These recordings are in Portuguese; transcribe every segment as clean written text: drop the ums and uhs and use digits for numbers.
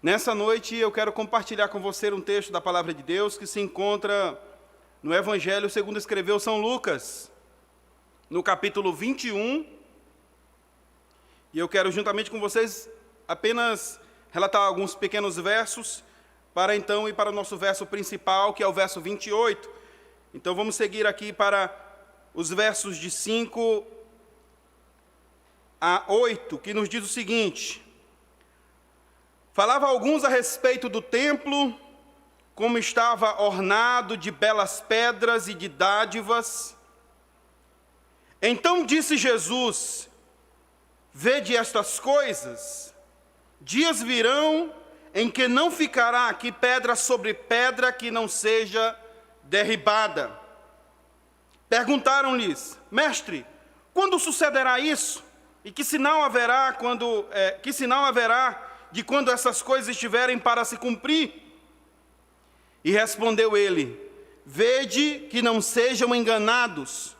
Nessa noite eu quero compartilhar com você um texto da Palavra de Deus que se encontra no Evangelho segundo escreveu São Lucas, no capítulo 21. E eu quero juntamente com vocês apenas relatar alguns pequenos versos para então ir para o nosso verso principal, que é o verso 28. Então vamos seguir aqui para os versos de 5 a 8, que nos diz o seguinte: falava alguns a respeito do templo, como estava ornado de belas pedras e de dádivas. Então disse Jesus: vede estas coisas, dias virão em que não ficará aqui pedra sobre pedra que não seja derribada. Perguntaram-lhes: mestre, quando sucederá isso? E que sinal haverá de quando essas coisas estiverem para se cumprir? E respondeu ele: vede que não sejam enganados,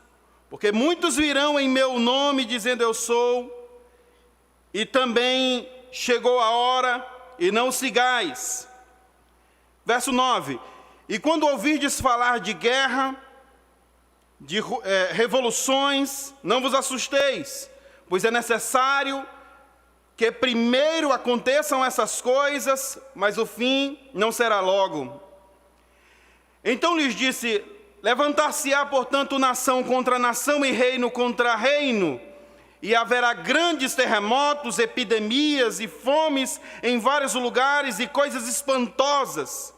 porque muitos virão em meu nome dizendo eu sou, e também chegou a hora, e não o sigais. Verso 9: e quando ouvirdes falar de guerra, de revoluções, não vos assusteis, pois é necessário que primeiro aconteçam essas coisas, mas o fim não será logo. Então lhes disse: levantar-se-á, portanto, nação contra nação e reino contra reino, e haverá grandes terremotos, epidemias e fomes em vários lugares e coisas espantosas,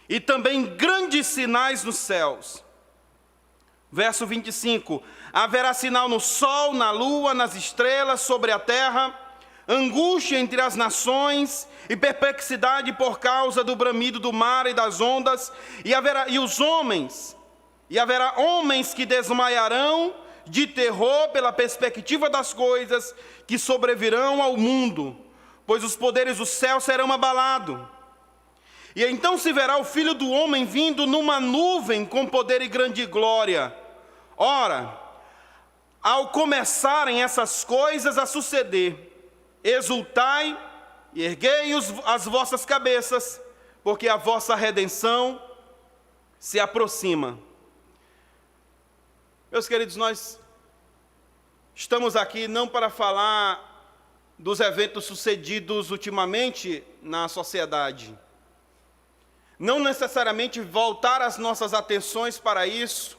e também grandes sinais nos céus. Verso 25: haverá sinal no sol, na lua, nas estrelas, sobre a terra, angústia entre as nações e perplexidade por causa do bramido do mar e das ondas, e haverá homens que desmaiarão de terror pela perspectiva das coisas que sobrevirão ao mundo, pois os poderes do céu serão abalados. E então se verá o Filho do Homem vindo numa nuvem com poder e grande glória. Ora, ao começarem essas coisas a suceder, exultai e erguei as vossas cabeças, porque a vossa redenção se aproxima. Meus queridos, nós estamos aqui não para falar dos eventos sucedidos ultimamente na sociedade, não necessariamente voltar as nossas atenções para isso.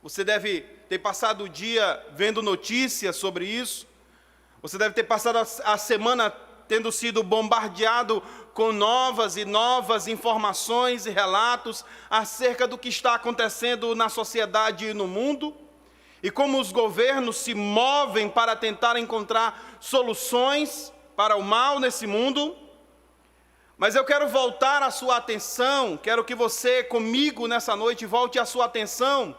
Você deve ter passado o dia vendo notícias sobre isso, você deve ter passado a semana tendo sido bombardeado com novas e novas informações e relatos acerca do que está acontecendo na sociedade e no mundo, e como os governos se movem para tentar encontrar soluções para o mal nesse mundo. Mas eu quero voltar a sua atenção, quero que você comigo nessa noite volte a sua atenção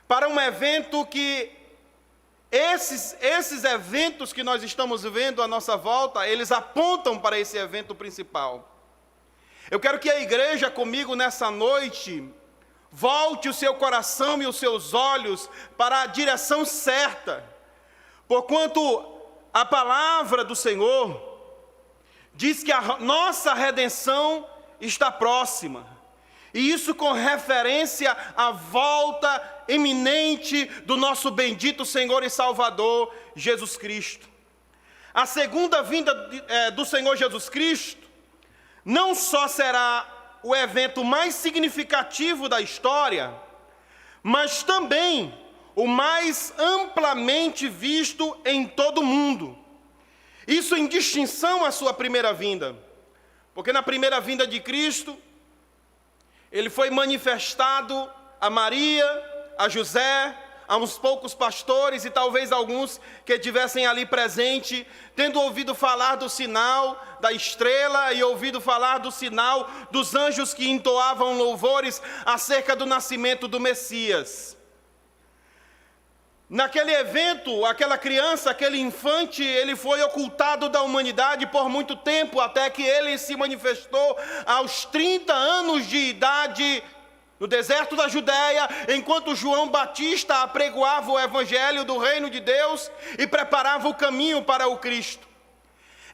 para um evento que esses eventos que nós estamos vendo à nossa volta, eles apontam para esse evento principal. Eu quero que a igreja comigo nessa noite volte o seu coração e os seus olhos para a direção certa, porquanto a palavra do Senhor diz que a nossa redenção está próxima, e isso com referência à volta iminente do nosso bendito Senhor e Salvador Jesus Cristo. A segunda vinda do Senhor Jesus Cristo não só será o evento mais significativo da história, mas também o mais amplamente visto em todo o mundo. Isso em distinção à sua primeira vinda, porque na primeira vinda de Cristo, ele foi manifestado a Maria, a José, a uns poucos pastores e talvez alguns que estivessem ali presente, tendo ouvido falar do sinal da estrela e ouvido falar do sinal dos anjos que entoavam louvores acerca do nascimento do Messias. Naquele evento, aquela criança, aquele infante, ele foi ocultado da humanidade por muito tempo, até que ele se manifestou aos 30 anos de idade no deserto da Judéia, enquanto João Batista apregoava o evangelho do reino de Deus e preparava o caminho para o Cristo.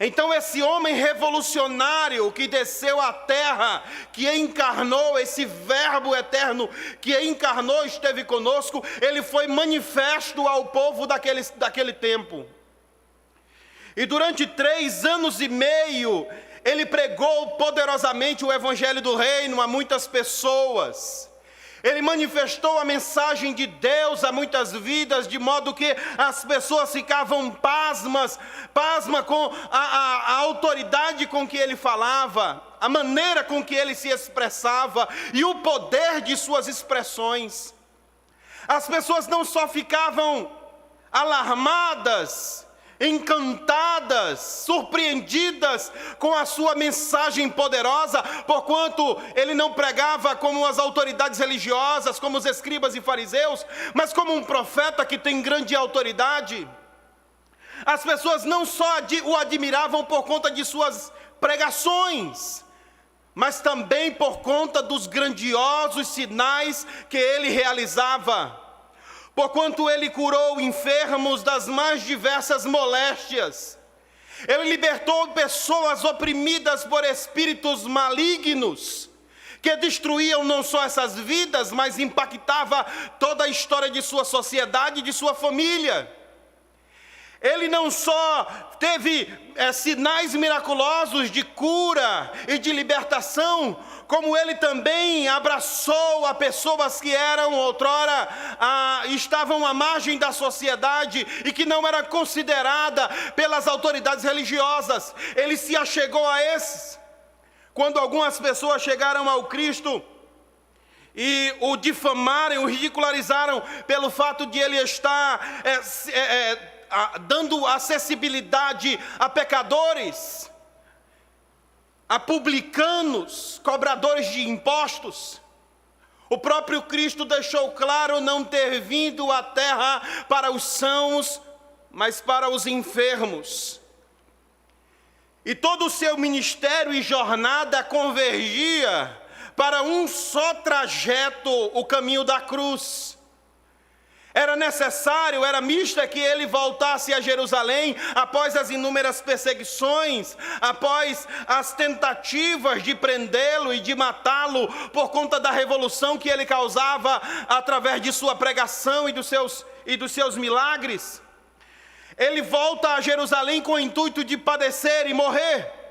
Então esse homem revolucionário que desceu à terra, que encarnou, esse verbo eterno que encarnou, esteve conosco, ele foi manifesto ao povo daquele tempo. E durante 3 anos e meio, ele pregou poderosamente o evangelho do reino a muitas pessoas. Ele manifestou a mensagem de Deus a muitas vidas, de modo que as pessoas ficavam pasmas com a autoridade com que ele falava, a maneira com que ele se expressava e o poder de suas expressões. As pessoas não só ficavam alarmadas, encantadas, surpreendidas com a sua mensagem poderosa, porquanto ele não pregava como as autoridades religiosas, como os escribas e fariseus, mas como um profeta que tem grande autoridade. As pessoas não só o admiravam por conta de suas pregações, mas também por conta dos grandiosos sinais que ele realizava. Porquanto ele curou enfermos das mais diversas moléstias. Ele libertou pessoas oprimidas por espíritos malignos, que destruíam não só essas vidas, mas impactava toda a história de sua sociedade e de sua família. Ele não só teve sinais miraculosos de cura e de libertação, como ele também abraçou a pessoas que eram outrora, estavam à margem da sociedade e que não era considerada pelas autoridades religiosas. Ele se achegou a esses. Quando algumas pessoas chegaram ao Cristo e o difamaram, o ridicularizaram pelo fato de ele estar dando acessibilidade a pecadores, a publicanos, cobradores de impostos. O próprio Cristo deixou claro não ter vindo à terra para os sãos, mas para os enfermos. E todo o seu ministério e jornada convergia para um só trajeto, o caminho da cruz. Era necessário, era mista que ele voltasse a Jerusalém após as inúmeras perseguições, após as tentativas de prendê-lo e de matá-lo por conta da revolução que ele causava através de sua pregação e dos seus milagres. Ele volta a Jerusalém com o intuito de padecer e morrer.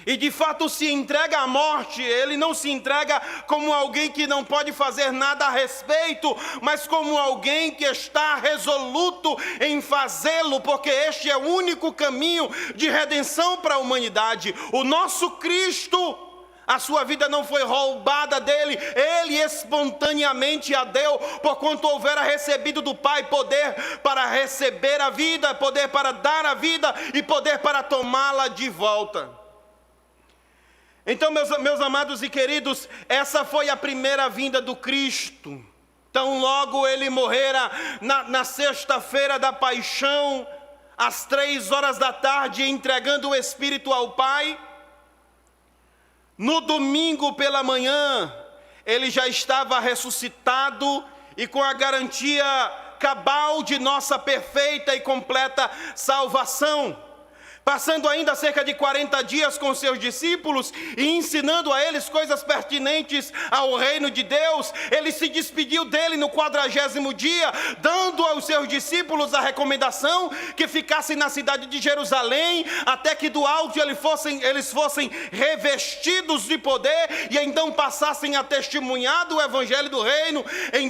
E de fato se entrega à morte. Ele não se entrega como alguém que não pode fazer nada a respeito, mas como alguém que está resoluto em fazê-lo, porque este é o único caminho de redenção para a humanidade. O nosso Cristo, a sua vida não foi roubada dele, ele espontaneamente a deu, porquanto houvera recebido do Pai poder para receber a vida, poder para dar a vida e poder para tomá-la de volta. Então, meus amados e queridos, essa foi a primeira vinda do Cristo. Tão logo ele morrera na sexta-feira da paixão, às 3 da tarde, entregando o Espírito ao Pai. No domingo pela manhã, ele já estava ressuscitado e com a garantia cabal de nossa perfeita e completa salvação. Passando ainda cerca de 40 dias com seus discípulos e ensinando a eles coisas pertinentes ao reino de Deus, ele se despediu dele no 40º dia, dando aos seus discípulos a recomendação que ficassem na cidade de Jerusalém, até que do alto eles fossem revestidos de poder e então passassem a testemunhar do evangelho do reino em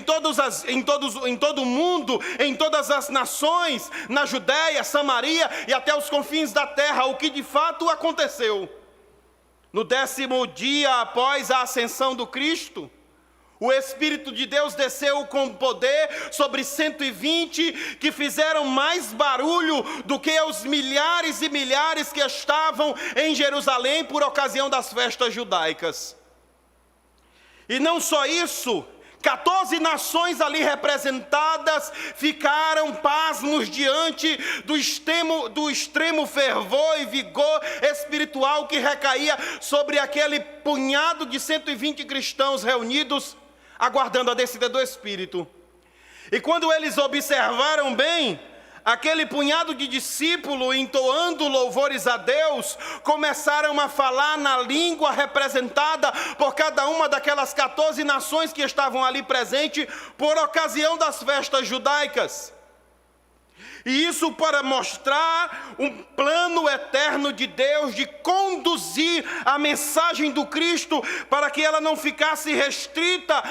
todo o mundo, em todas as nações, na Judéia, Samaria e até os confins da terra, o que de fato aconteceu. No 10º dia após a ascensão do Cristo, o Espírito de Deus desceu com poder sobre 120 que fizeram mais barulho do que os milhares e milhares que estavam em Jerusalém por ocasião das festas judaicas. E não só isso, 14 nações ali representadas ficaram pasmos diante do extremo fervor e vigor espiritual que recaía sobre aquele punhado de 120 cristãos reunidos, aguardando a descida do Espírito. E quando eles observaram bem, aquele punhado de discípulos, entoando louvores a Deus, começaram a falar na língua representada por cada uma daquelas 14 nações que estavam ali presentes por ocasião das festas judaicas. E isso para mostrar um plano eterno de Deus de conduzir a mensagem do Cristo para que ela não ficasse restrita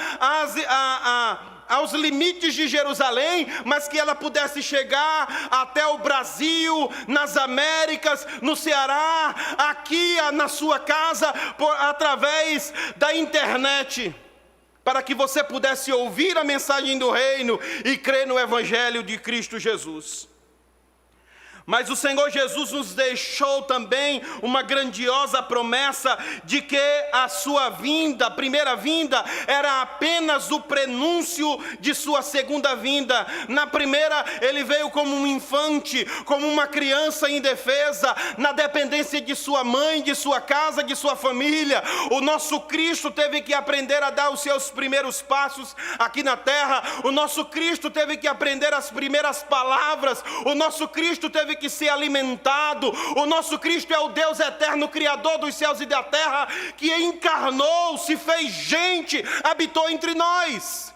aos limites de Jerusalém, mas que ela pudesse chegar até o Brasil, nas Américas, no Ceará, aqui na sua casa, através da internet, para que você pudesse ouvir a mensagem do reino e crer no Evangelho de Cristo Jesus. Mas o Senhor Jesus nos deixou também uma grandiosa promessa de que a sua vinda, a primeira vinda, era apenas o prenúncio de sua segunda vinda. Na primeira, ele veio como um infante, como uma criança indefesa, na dependência de sua mãe, de sua casa, de sua família. O nosso Cristo teve que aprender a dar os seus primeiros passos aqui na terra. O nosso Cristo teve que aprender as primeiras palavras. O nosso Cristo teve que ser alimentado. O nosso Cristo é o Deus eterno, Criador dos céus e da terra, que encarnou, se fez gente, habitou entre nós.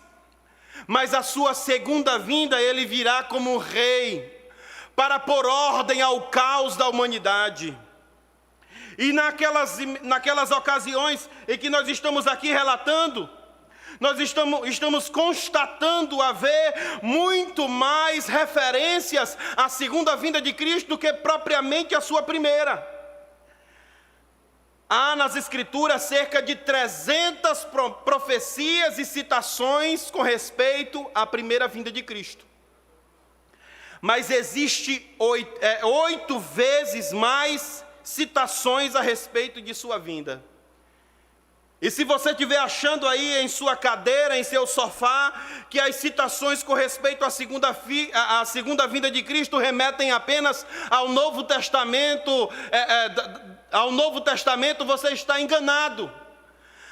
Mas a sua segunda vinda, ele virá como rei, para pôr ordem ao caos da humanidade. E naquelas ocasiões em que nós estamos aqui relatando, nós estamos constatando haver muito mais referências à segunda vinda de Cristo do que propriamente à sua primeira. Há nas Escrituras cerca de 300 profecias e citações com respeito à primeira vinda de Cristo. Mas existe 8 vezes mais citações a respeito de sua vinda. E se você estiver achando aí em sua cadeira, em seu sofá, que as citações com respeito à segunda vinda de Cristo remetem apenas ao Novo Testamento, você está enganado.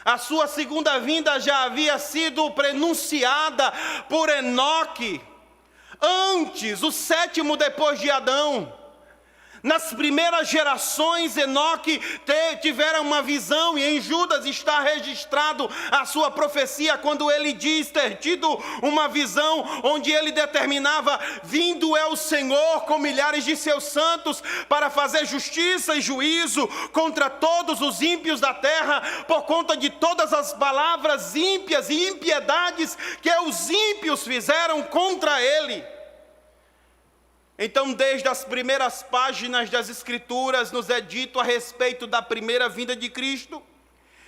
A sua segunda vinda já havia sido prenunciada por Enoque, antes, o 7º depois de Adão. Nas primeiras gerações, Enoque tiveram uma visão, e em Judas está registrado a sua profecia, quando ele diz ter tido uma visão, onde ele determinava: vindo é o Senhor com milhares de seus santos, para fazer justiça e juízo contra todos os ímpios da terra, por conta de todas as palavras ímpias e impiedades que os ímpios fizeram contra ele. Então, desde as primeiras páginas das Escrituras, nos é dito a respeito da primeira vinda de Cristo,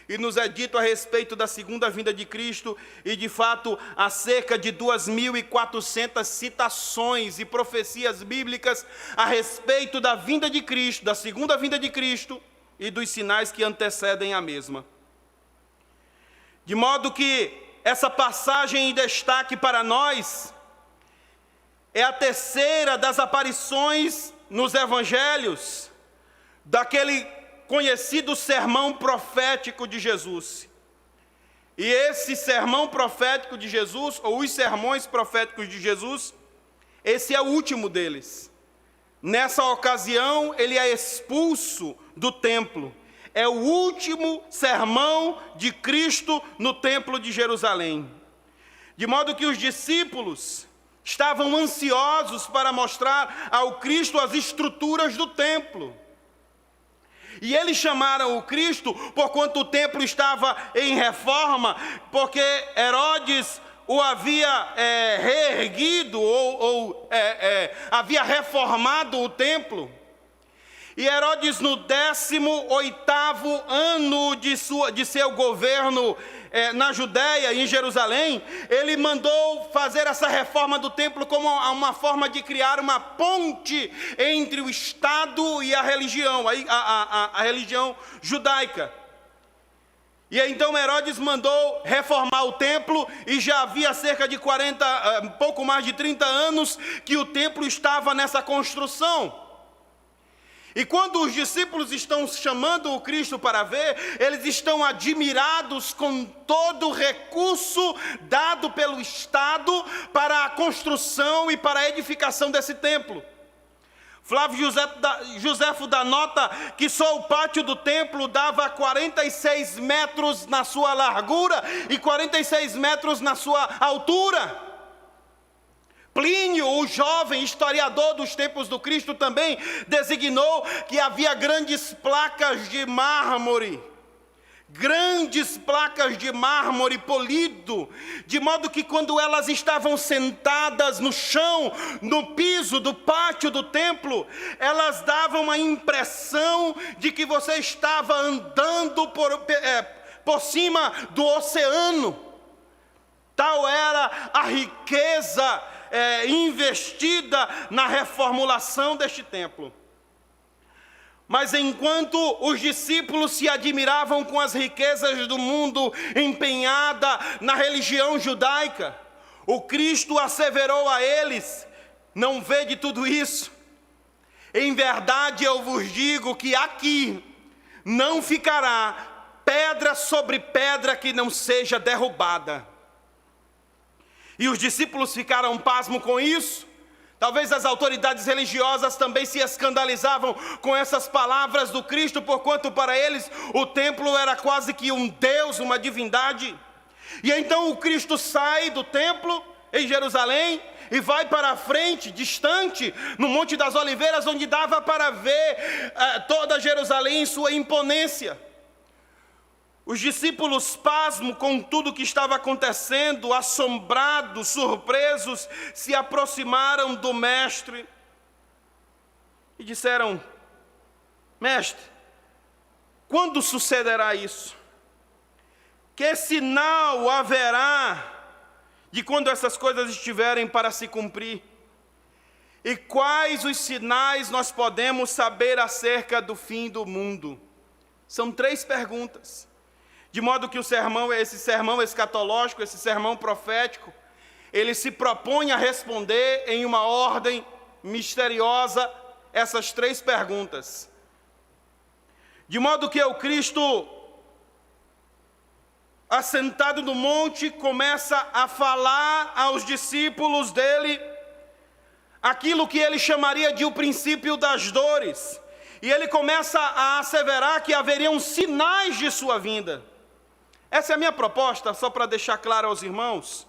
e nos é dito a respeito da segunda vinda de Cristo, e de fato, há cerca de 2.400 citações e profecias bíblicas a respeito da vinda de Cristo, da segunda vinda de Cristo, e dos sinais que antecedem a mesma. De modo que essa passagem em destaque para nós é a terceira das aparições nos evangelhos, daquele conhecido sermão profético de Jesus. E esse sermão profético de Jesus, ou os sermões proféticos de Jesus, esse é o último deles. Nessa ocasião, ele é expulso do templo. É o último sermão de Cristo no templo de Jerusalém. De modo que os discípulos estavam ansiosos para mostrar ao Cristo as estruturas do templo. E eles chamaram o Cristo, porquanto o templo estava em reforma, porque Herodes o havia reerguido, havia reformado o templo. E Herodes, no 18º ano de seu governo na Judéia, em Jerusalém, ele mandou fazer essa reforma do templo como uma forma de criar uma ponte entre o Estado e a religião, a religião judaica. E então Herodes mandou reformar o templo, e já havia cerca de pouco mais de 30 anos que o templo estava nessa construção. E quando os discípulos estão chamando o Cristo para ver, eles estão admirados com todo o recurso dado pelo Estado para a construção e para a edificação desse templo. Flávio Joséfo dá nota que só o pátio do templo dava 46 metros na sua largura e 46 metros na sua altura. Plínio, o jovem historiador dos tempos do Cristo, também designou que havia grandes placas de mármore polido, de modo que quando elas estavam sentadas no chão, no piso do pátio do templo, elas davam uma impressão de que você estava andando por cima do oceano. Tal era a riqueza investida na reformulação deste templo. Mas enquanto os discípulos se admiravam com as riquezas do mundo empenhada na religião judaica, o Cristo asseverou a eles: não vê de tudo isso? Em verdade eu vos digo que aqui não ficará pedra sobre pedra que não seja derrubada. E os discípulos ficaram pasmos com isso. Talvez as autoridades religiosas também se escandalizavam com essas palavras do Cristo, porquanto para eles o templo era quase que um Deus, uma divindade. E então o Cristo sai do templo em Jerusalém e vai para a frente, distante, no Monte das Oliveiras, onde dava para ver toda Jerusalém em sua imponência. Os discípulos, pasmos com tudo o que estava acontecendo, assombrados, surpresos, se aproximaram do mestre e disseram: mestre, quando sucederá isso? Que sinal haverá de quando essas coisas estiverem para se cumprir? E quais os sinais nós podemos saber acerca do fim do mundo? São 3 perguntas. De modo que esse sermão escatológico, esse sermão profético, ele se propõe a responder em uma ordem misteriosa essas 3 perguntas. De modo que o Cristo, assentado no monte, começa a falar aos discípulos dele aquilo que ele chamaria de o princípio das dores. E ele começa a asseverar que haveriam sinais de sua vinda. Essa é a minha proposta, só para deixar claro aos irmãos.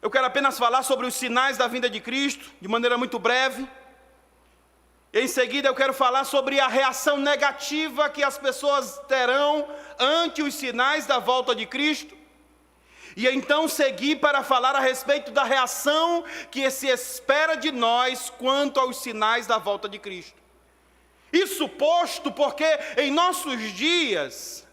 Eu quero apenas falar sobre os sinais da vinda de Cristo, de maneira muito breve. E em seguida eu quero falar sobre a reação negativa que as pessoas terão ante os sinais da volta de Cristo. E então seguir para falar a respeito da reação que se espera de nós quanto aos sinais da volta de Cristo. Isso posto porque em nossos dias,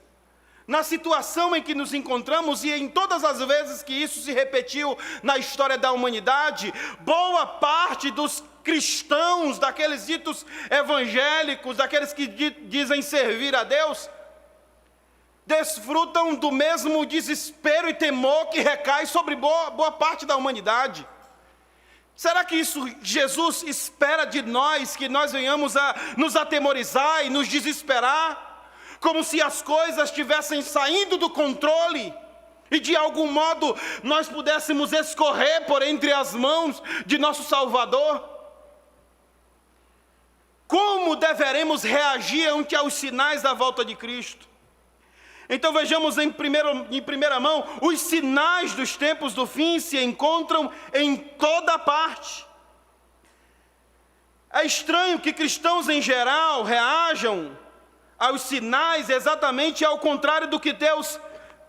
na situação em que nos encontramos e em todas as vezes que isso se repetiu na história da humanidade, boa parte dos cristãos, daqueles ditos evangélicos, daqueles que dizem servir a Deus, desfrutam do mesmo desespero e temor que recai sobre boa parte da humanidade. Será que isso Jesus espera de nós, que nós venhamos a nos atemorizar e nos desesperar? Como se as coisas estivessem saindo do controle e de algum modo nós pudéssemos escorrer por entre as mãos de nosso Salvador? Como deveremos reagir ante aos sinais da volta de Cristo? Então vejamos em primeira mão, os sinais dos tempos do fim se encontram em toda parte. É estranho que cristãos em geral reajam aos sinais exatamente ao contrário do que Deus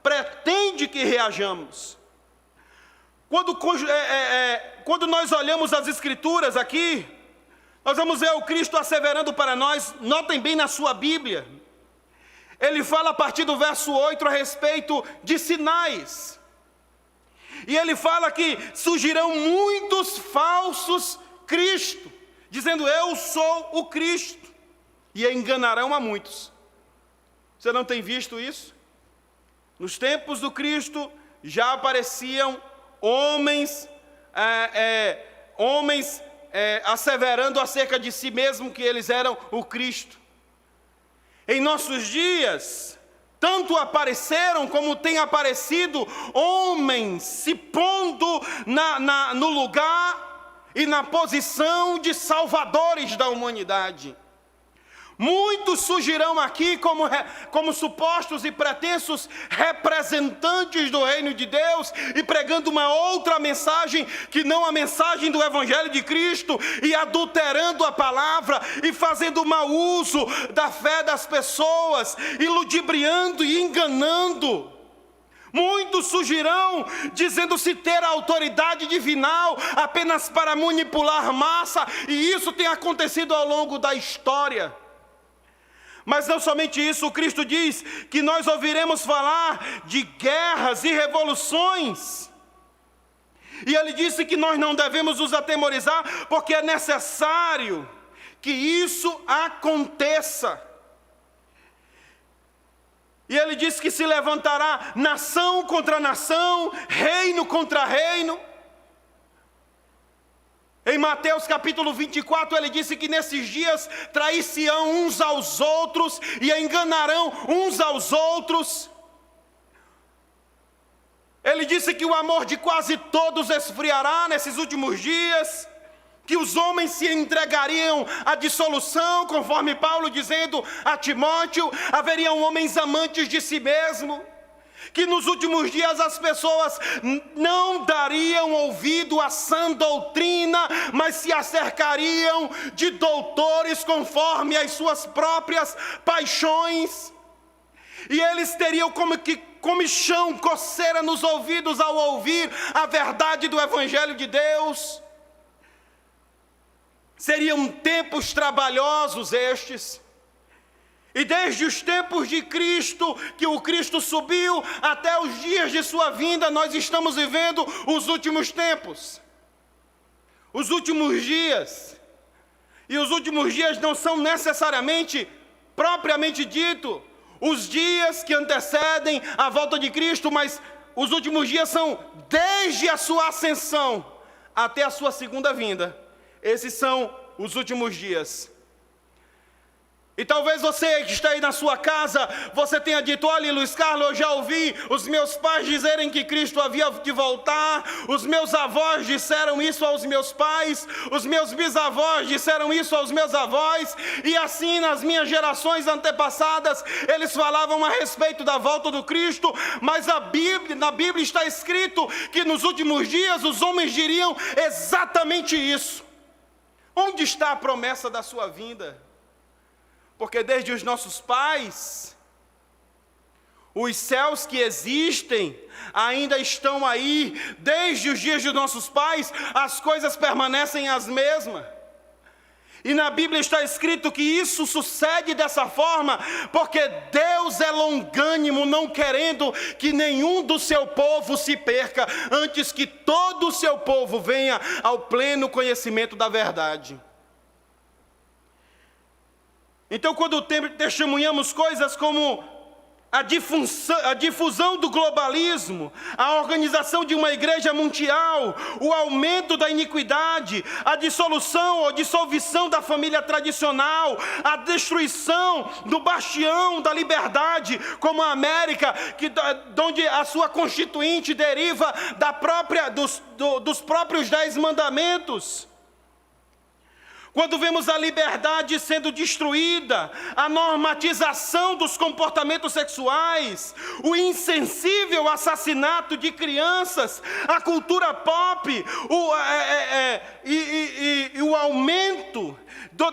pretende que reajamos. Quando nós olhamos as Escrituras aqui, nós vamos ver o Cristo asseverando para nós, notem bem na sua Bíblia, ele fala a partir do verso 8 a respeito de sinais. E ele fala que surgirão muitos falsos Cristo, dizendo: eu sou o Cristo, e enganarão a muitos. Você não tem visto isso? Nos tempos do Cristo asseverando acerca de si mesmo que eles eram o Cristo. Em nossos dias, tanto apareceram como tem aparecido homens se pondo no lugar e na posição de salvadores da humanidade. Muitos surgirão aqui como supostos e pretensos representantes do reino de Deus e pregando uma outra mensagem que não a mensagem do Evangelho de Cristo, e adulterando a palavra e fazendo mau uso da fé das pessoas, e ludibriando e enganando. Muitos surgirão dizendo-se ter a autoridade divinal apenas para manipular massa, e isso tem acontecido ao longo da história. Mas não somente isso, o Cristo diz que nós ouviremos falar de guerras e revoluções. E Ele disse que nós não devemos nos atemorizar, porque é necessário que isso aconteça. E Ele disse que se levantará nação contra nação, reino contra reino. Em Mateus capítulo 24, ele disse que nesses dias trair-se-ão uns aos outros e enganarão uns aos outros. Ele disse que o amor de quase todos esfriará nesses últimos dias, que os homens se entregariam à dissolução, conforme Paulo dizendo a Timóteo, haveriam homens amantes de si mesmo. Que nos últimos dias as pessoas não dariam ouvido à sã doutrina, mas se acercariam de doutores conforme as suas próprias paixões. E eles teriam como que comichão, coceira nos ouvidos ao ouvir a verdade do Evangelho de Deus. Seriam tempos trabalhosos estes. E desde os tempos de Cristo, que o Cristo subiu, até os dias de sua vinda, nós estamos vivendo os últimos tempos. Os últimos dias. E os últimos dias não são necessariamente, propriamente dito, os dias que antecedem a volta de Cristo, mas os últimos dias são desde a sua ascensão até a sua segunda vinda. Esses são os últimos dias. E talvez você que está aí na sua casa, você tenha dito: olha, Luiz Carlos, eu já ouvi os meus pais dizerem que Cristo havia de voltar, os meus avós disseram isso aos meus pais, os meus bisavós disseram isso aos meus avós, e assim nas minhas gerações antepassadas, eles falavam a respeito da volta do Cristo, mas na Bíblia está escrito que nos últimos dias os homens diriam exatamente isso. Onde está a promessa da sua vinda? Porque desde os nossos pais, os céus que existem ainda estão aí. Desde os dias dos nossos pais, as coisas permanecem as mesmas. E na Bíblia está escrito que isso sucede dessa forma, porque Deus é longânimo, não querendo que nenhum do seu povo se perca, antes que todo o seu povo venha ao pleno conhecimento da verdade. Então, quando testemunhamos coisas como a difusão do globalismo, a organização de uma igreja mundial, o aumento da iniquidade, a dissolução ou dissolução da família tradicional, a destruição do bastião da liberdade, como a América, onde a sua constituinte deriva dos próprios 10 mandamentos. Quando vemos a liberdade sendo destruída, a normatização dos comportamentos sexuais, o insensível assassinato de crianças, a cultura pop, o aumento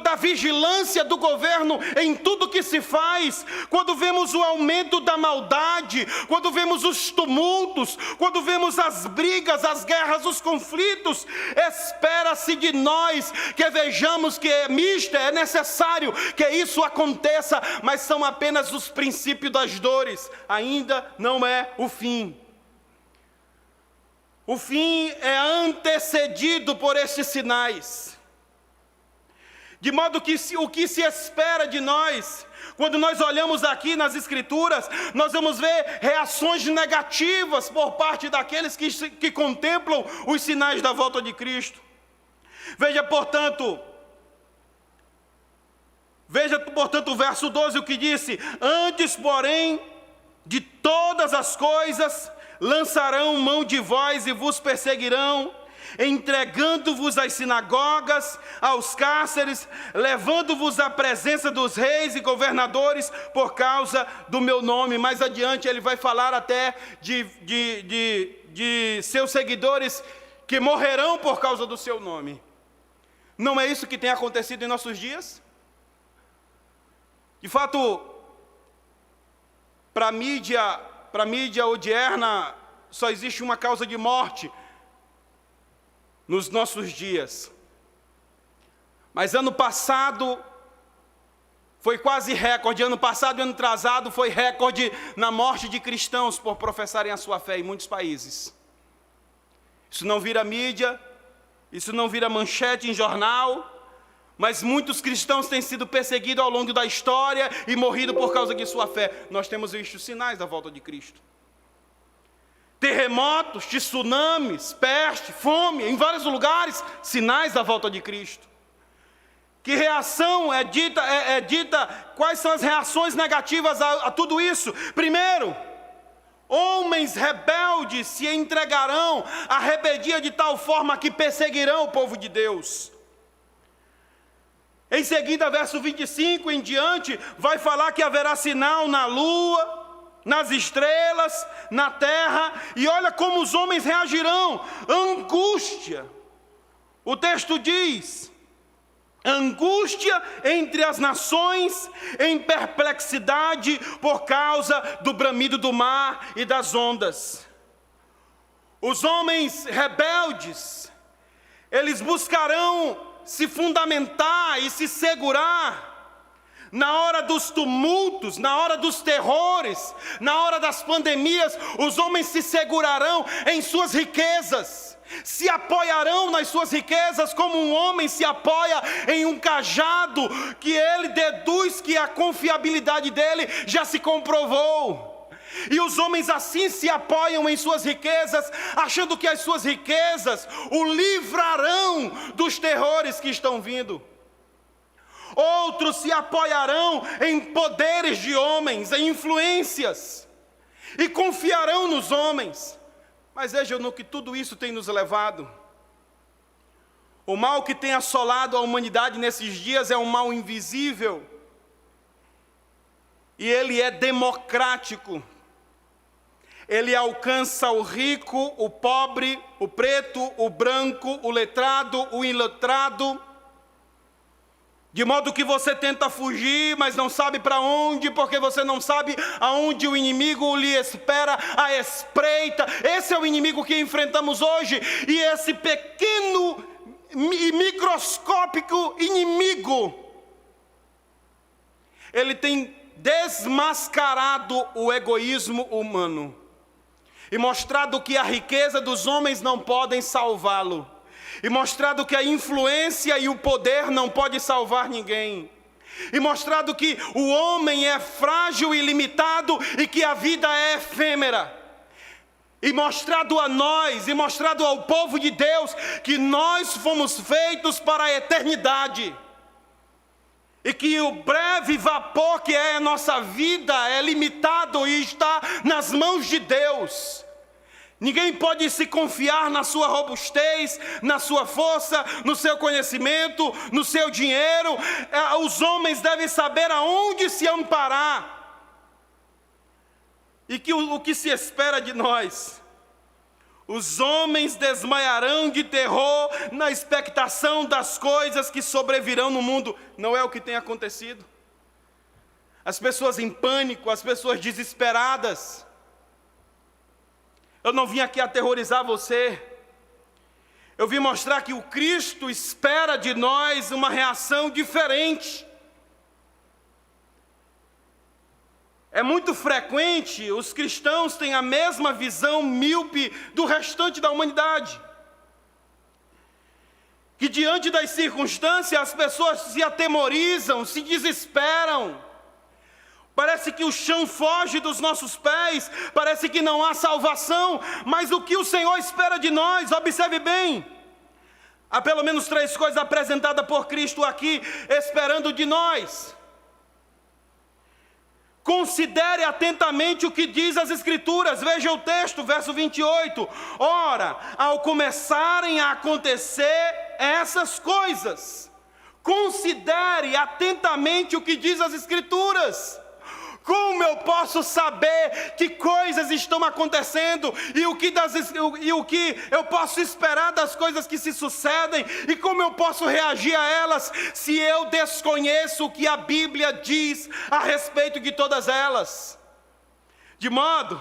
da vigilância do governo em tudo que se faz, quando vemos o aumento da maldade, quando vemos os tumultos, quando vemos as brigas, as guerras, os conflitos, espera-se de nós que vejamos que é necessário que isso aconteça, mas são apenas os princípios das dores, ainda não é o fim. O fim é antecedido por estes sinais. De modo que o que se espera de nós, quando nós olhamos aqui nas Escrituras, nós vamos ver reações negativas por parte daqueles que contemplam os sinais da volta de Cristo. Veja, portanto, o verso 12, o que disse: antes, porém, de todas as coisas, lançarão mão de vós e vos perseguirão, entregando-vos às sinagogas, aos cárceres, levando-vos à presença dos reis e governadores por causa do meu nome. Mais adiante ele vai falar até de seus seguidores que morrerão por causa do seu nome. Não é isso que tem acontecido em nossos dias? De fato, para a mídia odierna, só existe uma causa de morte nos nossos dias. Mas ano passado foi quase recorde. Ano passado e ano atrasado foi recorde na morte de cristãos por professarem a sua fé em muitos países. Isso não vira mídia, isso não vira manchete em jornal, mas muitos cristãos têm sido perseguidos ao longo da história e morrido por causa de sua fé. Nós temos visto sinais da volta de Cristo. Terremotos, tsunamis, peste, fome, em vários lugares, sinais da volta de Cristo. Que reação é dita, quais são as reações negativas a tudo isso? Primeiro, homens rebeldes se entregarão à rebeldia de tal forma que perseguirão o povo de Deus. Em seguida, verso 25 em diante, vai falar que haverá sinal na lua, nas estrelas, na terra, e olha como os homens reagirão: angústia. O texto diz: angústia entre as nações, em perplexidade por causa do bramido do mar e das ondas. Os homens rebeldes, eles buscarão se fundamentar e se segurar na hora dos tumultos, na hora dos terrores, na hora das pandemias. Os homens se segurarão em suas riquezas, se apoiarão nas suas riquezas como um homem se apoia em um cajado que ele deduz que a confiabilidade dele já se comprovou. E os homens assim se apoiam em suas riquezas, achando que as suas riquezas o livrarão dos terrores que estão vindo. Outros se apoiarão em poderes de homens, em influências, e confiarão nos homens. Mas vejam no que tudo isso tem nos levado. O mal que tem assolado a humanidade nesses dias é um mal invisível, e ele é democrático. Ele alcança o rico, o pobre, o preto, o branco, o letrado, o iletrado, de modo que você tenta fugir, mas não sabe para onde, porque você não sabe aonde o inimigo lhe espera à espreita. Esse é o inimigo que enfrentamos hoje, e esse pequeno e microscópico inimigo, ele tem desmascarado o egoísmo humano e mostrado que a riqueza dos homens não podem salvá-lo, e mostrado que a influência e o poder não pode salvar ninguém, e mostrado que o homem é frágil e limitado e que a vida é efêmera, e mostrado a nós, e mostrado ao povo de Deus que nós fomos feitos para a eternidade, e que o breve vapor que é a nossa vida é limitado e está nas mãos de Deus. Ninguém pode se confiar na sua robustez, na sua força, no seu conhecimento, no seu dinheiro. Os homens devem saber aonde se amparar. E que o que se espera de nós? Os homens desmaiarão de terror na expectação das coisas que sobrevirão no mundo. Não é o que tem acontecido? As pessoas em pânico, as pessoas desesperadas. Eu não vim aqui aterrorizar você. Eu vim mostrar que o Cristo espera de nós uma reação diferente. É muito frequente os cristãos terem a mesma visão míope do restante da humanidade. Que diante das circunstâncias as pessoas se atemorizam, se desesperam. Parece que o chão foge dos nossos pés, parece que não há salvação. Mas o que o Senhor espera de nós, observe bem. Há pelo menos 3 coisas apresentadas por Cristo aqui, esperando de nós. Considere atentamente o que diz as Escrituras. Veja o texto, verso 28. Ora, ao começarem a acontecer essas coisas, considere atentamente o que diz as Escrituras. Como eu posso saber que coisas estão acontecendo e o que eu posso esperar das coisas que se sucedem e como eu posso reagir a elas se eu desconheço o que a Bíblia diz a respeito de todas elas? De modo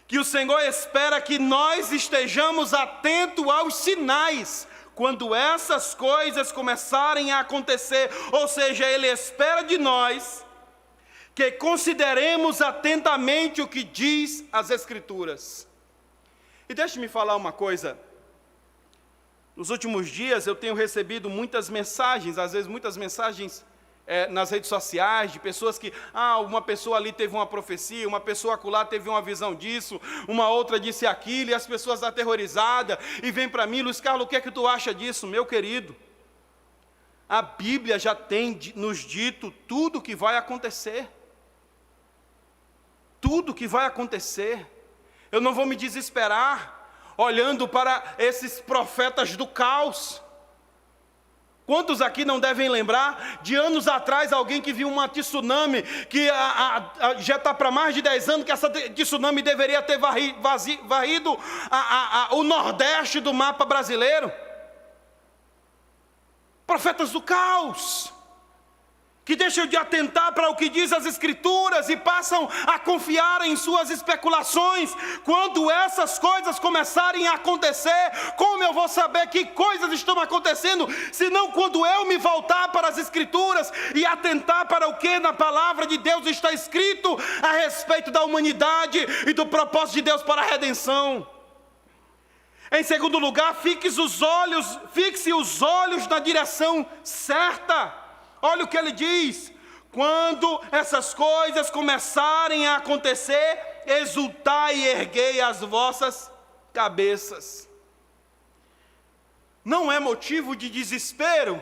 que o Senhor espera que nós estejamos atentos aos sinais quando essas coisas começarem a acontecer, ou seja, Ele espera de nós que consideremos atentamente o que diz as Escrituras. E deixe-me falar uma coisa. Nos últimos dias eu tenho recebido muitas mensagens, às vezes muitas mensagens nas redes sociais, de pessoas que, uma pessoa ali teve uma profecia, uma pessoa acolá teve uma visão disso, uma outra disse aquilo, e as pessoas aterrorizadas, e vem para mim: Luiz Carlos, o que é que tu acha disso? Meu querido, a Bíblia já tem nos dito tudo o que vai acontecer. Tudo que vai acontecer. Eu não vou me desesperar olhando para esses profetas do caos. Quantos aqui não devem lembrar de anos atrás alguém que viu uma tsunami que já está para mais de 10 anos que essa tsunami deveria ter varrido o Nordeste do mapa brasileiro? Profetas do caos, que deixam de atentar para o que diz as Escrituras e passam a confiar em suas especulações. Quando essas coisas começarem a acontecer, como eu vou saber que coisas estão acontecendo, senão quando eu me voltar para as Escrituras e atentar para o que na palavra de Deus está escrito a respeito da humanidade e do propósito de Deus para a redenção? Em segundo lugar, fixe os olhos na direção certa. Olha o que ele diz: quando essas coisas começarem a acontecer, exultai e erguei as vossas cabeças. Não é motivo de desespero,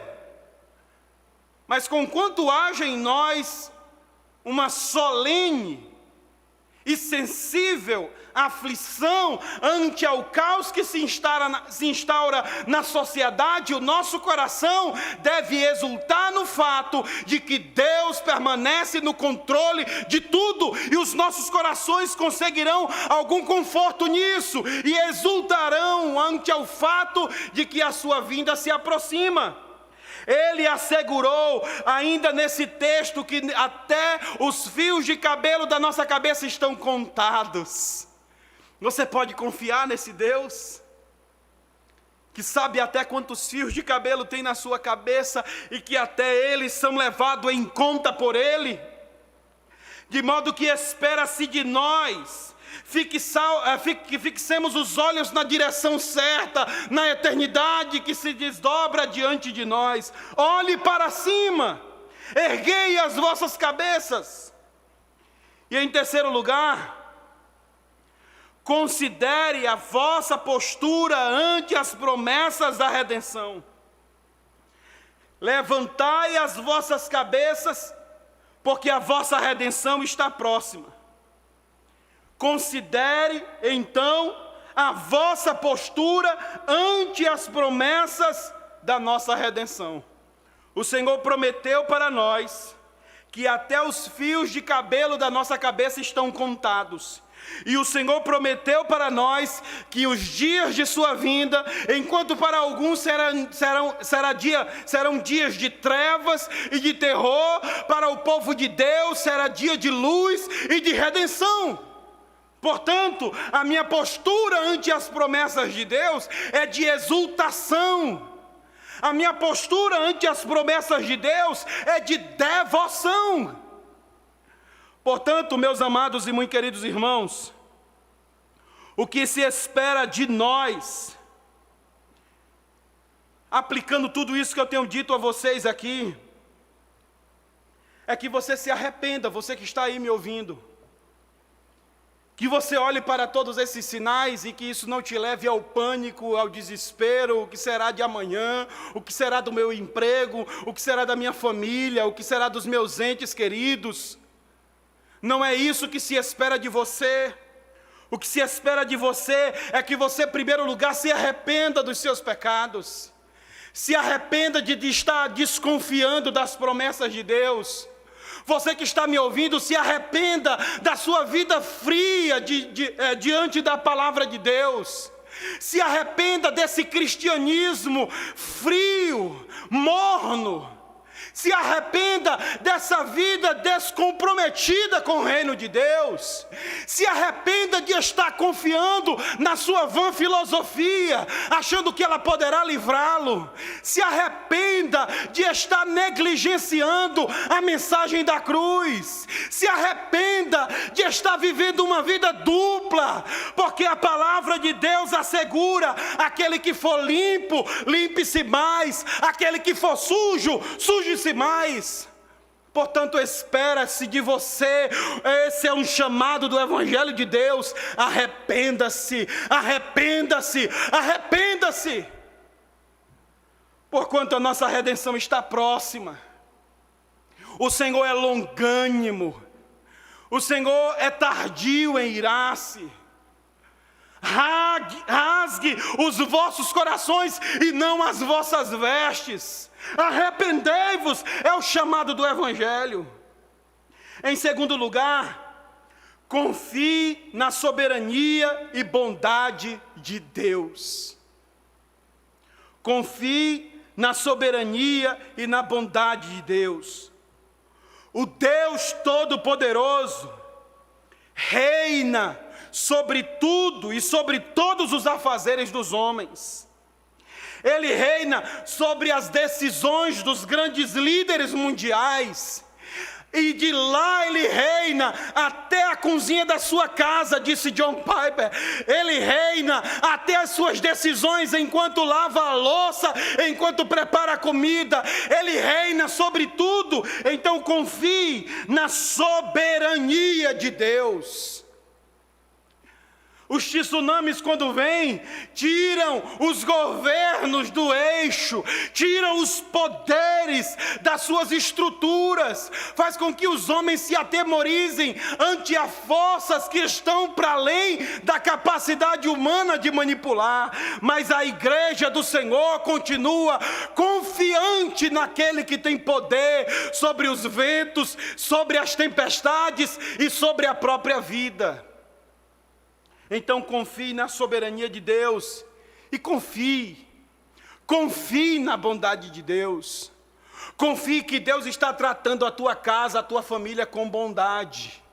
mas conquanto haja em nós uma solene e sensível aflição ante ao caos que se instaura na sociedade, o nosso coração deve exultar no fato de que Deus permanece no controle de tudo, e os nossos corações conseguirão algum conforto nisso, e exultarão ante ao fato de que a sua vinda se aproxima. Ele assegurou ainda nesse texto que até os fios de cabelo da nossa cabeça estão contados. Você pode confiar nesse Deus que sabe até quantos fios de cabelo tem na sua cabeça e que até eles são levados em conta por Ele? De modo que espera-se de nós que fixemos os olhos na direção certa, na eternidade que se desdobra diante de nós. Olhe para cima, erguei as vossas cabeças. E em terceiro lugar, considere a vossa postura ante as promessas da redenção. Levantai as vossas cabeças, porque a vossa redenção está próxima. Considere, então, a vossa postura ante as promessas da nossa redenção. O Senhor prometeu para nós que até os fios de cabelo da nossa cabeça estão contados. E o Senhor prometeu para nós que os dias de sua vinda, enquanto para alguns serão dias de trevas e de terror, para o povo de Deus será dia de luz e de redenção. Portanto, a minha postura ante as promessas de Deus é de exultação. A minha postura ante as promessas de Deus é de devoção. Portanto, meus amados e muito queridos irmãos, o que se espera de nós, aplicando tudo isso que eu tenho dito a vocês aqui, é que você se arrependa, você que está aí me ouvindo, Que você olhe para todos esses sinais e que isso não te leve ao pânico, ao desespero, o que será de amanhã, o que será do meu emprego, o que será da minha família, o que será dos meus entes queridos. Não é isso que se espera de você. O que se espera de você é que você, em primeiro lugar, se arrependa dos seus pecados. Se arrependa de estar desconfiando das promessas de Deus. Você que está me ouvindo, se arrependa da sua vida fria diante da palavra de Deus. Se arrependa desse cristianismo frio, morno. Se arrependa dessa vida descomprometida com o reino de Deus. Se arrependa de estar confiando na sua vã filosofia, achando que ela poderá livrá-lo. Se arrependa de estar negligenciando a mensagem da cruz. Se arrependa de estar vivendo uma vida dupla, porque a palavra de Deus assegura: aquele que for limpo, limpe-se mais; aquele que for sujo, suje-se mais. Portanto, espera-se de você, esse é um chamado do Evangelho de Deus: arrependa-se, arrependa-se, arrependa-se, porquanto a nossa redenção está próxima. O Senhor é longânimo, o Senhor é tardio em irar-se. Rasgue os vossos corações e não as vossas vestes. Arrependei-vos, é o chamado do Evangelho. Em segundo lugar, confie na soberania e bondade de Deus. Confie na soberania e na bondade de Deus. O Deus Todo-Poderoso reina sobre tudo e sobre todos os afazeres dos homens. Ele reina sobre as decisões dos grandes líderes mundiais. E de lá ele reina até a cozinha da sua casa, disse John Piper. Ele reina até as suas decisões enquanto lava a louça, enquanto prepara a comida. Ele reina sobre tudo. Então confie na soberania de Deus. Os tsunamis, quando vêm, tiram os governos do eixo, tiram os poderes das suas estruturas, faz com que os homens se atemorizem ante as forças que estão para além da capacidade humana de manipular. Mas a igreja do Senhor continua confiante naquele que tem poder sobre os ventos, sobre as tempestades e sobre a própria vida. Então confie na soberania de Deus e confie na bondade de Deus. Confie que Deus está tratando a tua casa, a tua família com bondade.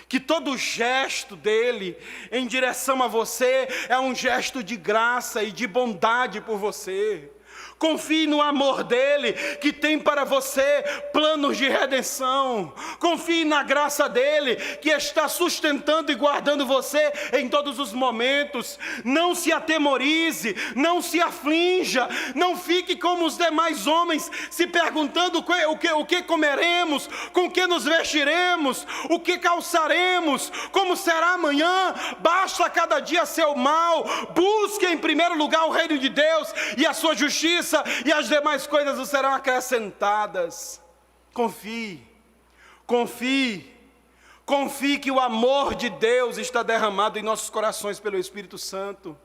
Que todo gesto dele em direção a você é um gesto de graça e de bondade por você. Confie no amor dele, que tem para você planos de redenção. Confie na graça dele, que está sustentando e guardando você em todos os momentos. Não se atemorize, não se aflinja, não fique como os demais homens, se perguntando o que comeremos, com que nos vestiremos, o que calçaremos, como será amanhã. Basta cada dia seu mal. Busque em primeiro lugar o reino de Deus e a sua justiça, e as demais coisas nos serão acrescentadas. Confie que o amor de Deus está derramado em nossos corações pelo Espírito Santo.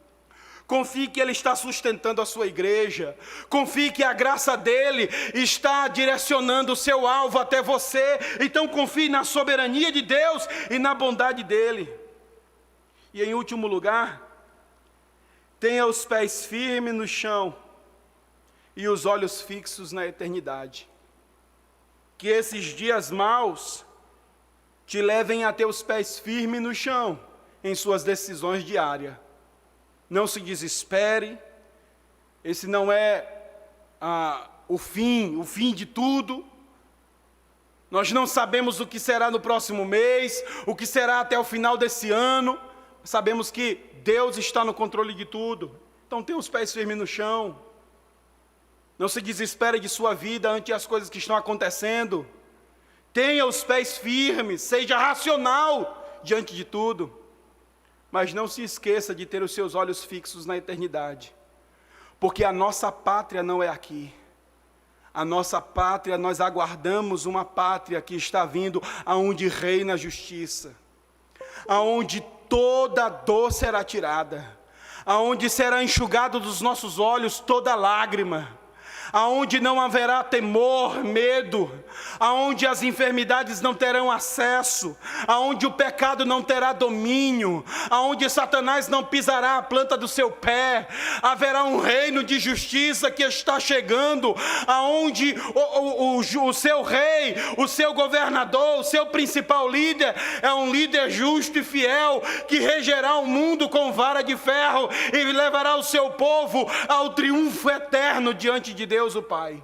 Confie que Ele está sustentando a sua igreja. Confie que a graça dEle está direcionando o seu alvo até você. Então confie na soberania de Deus e na bondade dEle. E em último lugar, tenha os pés firmes no chão e os olhos fixos na eternidade. Que esses dias maus te levem a ter os pés firmes no chão em suas decisões diárias. Não se desespere, esse não é o fim de tudo. Nós não sabemos o que será no próximo mês, o que será até o final desse ano. Sabemos que Deus está no controle de tudo. Então tenha os pés firmes no chão. Não se desespere de sua vida ante as coisas que estão acontecendo. Tenha os pés firmes, seja racional diante de tudo. Mas não se esqueça de ter os seus olhos fixos na eternidade, porque a nossa pátria não é aqui. A nossa pátria, nós aguardamos uma pátria que está vindo, aonde reina a justiça, aonde toda dor será tirada, aonde será enxugado dos nossos olhos toda lágrima, aonde não haverá temor, medo, aonde as enfermidades não terão acesso, aonde o pecado não terá domínio, aonde Satanás não pisará a planta do seu pé. Haverá um reino de justiça que está chegando, aonde o seu rei, o seu governador, o seu principal líder é um líder justo e fiel, que regerá o mundo com vara de ferro e levará o seu povo ao triunfo eterno diante de Deus o Pai.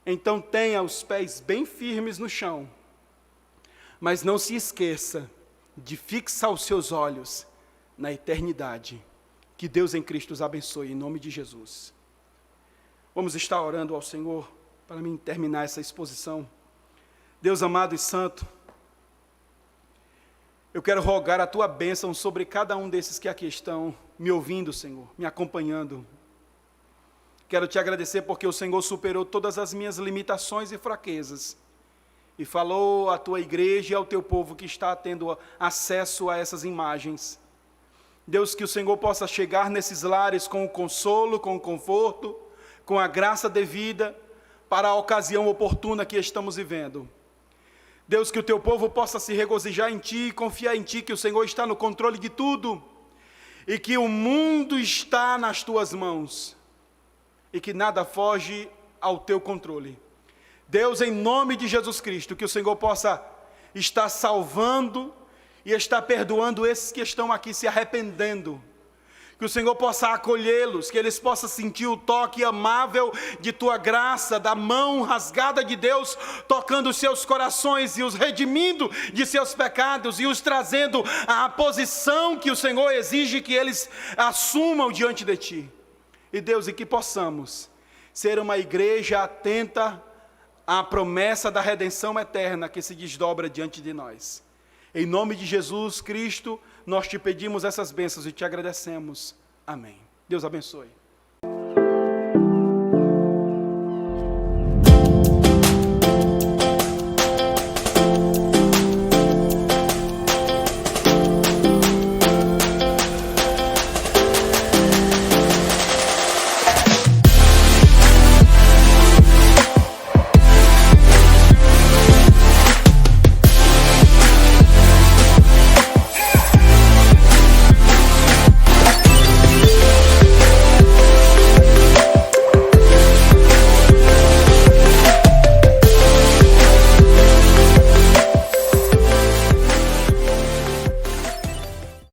Então tenha os pés bem firmes no chão, mas não se esqueça de fixar os seus olhos na eternidade. Que Deus em Cristo os abençoe, em nome de Jesus. Vamos estar orando ao Senhor para mim terminar essa exposição. Deus amado e santo, eu quero rogar a tua bênção sobre cada um desses que aqui estão me ouvindo, Senhor, me acompanhando. Quero te agradecer porque o Senhor superou todas as minhas limitações e fraquezas e falou à tua igreja e ao teu povo que está tendo acesso a essas imagens. Deus, que o Senhor possa chegar nesses lares com o consolo, com o conforto, com a graça devida para a ocasião oportuna que estamos vivendo. Deus, que o teu povo possa se regozijar em ti e confiar em ti, que o Senhor está no controle de tudo e que o mundo está nas tuas mãos e que nada foge ao teu controle. Deus, em nome de Jesus Cristo, que o Senhor possa estar salvando e estar perdoando esses que estão aqui se arrependendo, que o Senhor possa acolhê-los, que eles possam sentir o toque amável de tua graça, da mão rasgada de Deus, tocando os seus corações e os redimindo de seus pecados e os trazendo à posição que o Senhor exige que eles assumam diante de ti. E Deus, e que possamos ser uma igreja atenta à promessa da redenção eterna que se desdobra diante de nós. Em nome de Jesus Cristo, nós te pedimos essas bênçãos e te agradecemos. Amém. Deus abençoe.